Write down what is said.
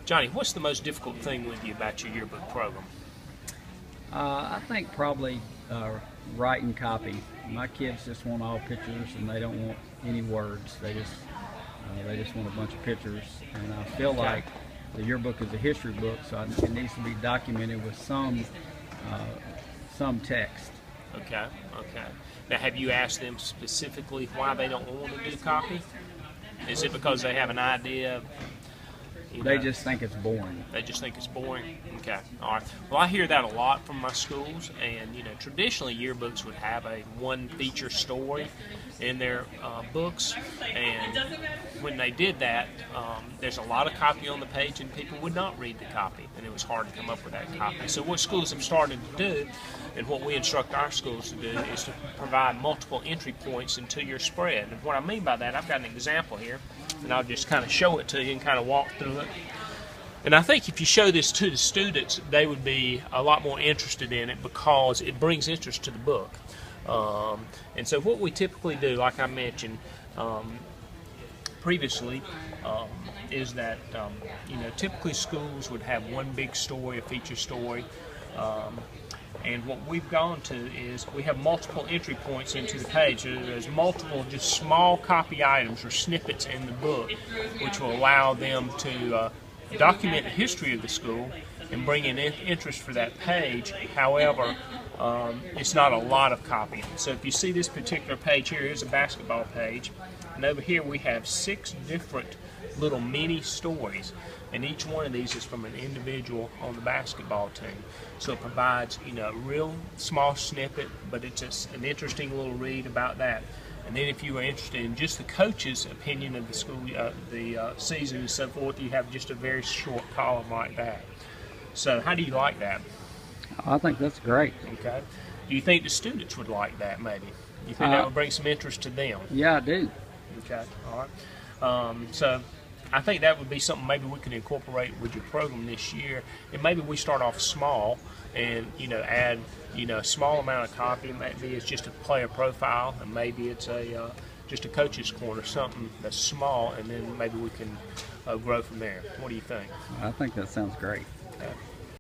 Johnny, what's the most difficult thing with you about your yearbook program? I think probably writing copy. My kids just want all pictures and they don't want any words. They just want a bunch of pictures. And I feel like the yearbook is a history book, so it needs to be documented with some text. Okay, okay. Now, have you asked them specifically why they don't want to do copy? Is it because they have an idea? They just think it's boring. They just think it's boring? Okay, all right. Well, I hear that a lot from my schools, and, traditionally yearbooks would have a one feature story in their books, and when they did that, there's a lot of copy on the page, and people would not read the copy, and it was hard to come up with that copy. So what schools have started to do, and what we instruct our schools to do, is to provide multiple entry points into your spread. And what I mean by that, I've got an example here, and I'll just kind of show it to you and kind of walk through it. And I think if you show this to the students, they would be a lot more interested in it because it brings interest to the book. And so what we typically do, like I mentioned previously, is that typically schools would have one big story, a feature story, and what we've gone to is we have multiple entry points into the page. There's multiple just small copy items or snippets in the book which will allow them to document the history of the school and bring in interest for that page. However, it's not a lot of copying. So if you see this particular page here, here's a basketball page, and over here we have 6 different little mini stories, and each one of these is from an individual on the basketball team. So it provides a real small snippet, but it's just an interesting little read about that. And then if you are interested in just the coach's opinion of the school, the season and so forth, you have just a very short column like that. So how do you like that? I think that's great. Okay. Do you think the students would like that maybe? You think that would bring some interest to them? Yeah, I do. Okay, all right. So I think that would be something maybe we could incorporate with your program this year. And maybe we start off small and, add, a small amount of copy. Maybe it's just a player profile, and maybe it's just a coach's corner, something that's small, and then maybe we can grow from there. What do you think? I think that sounds great. Okay.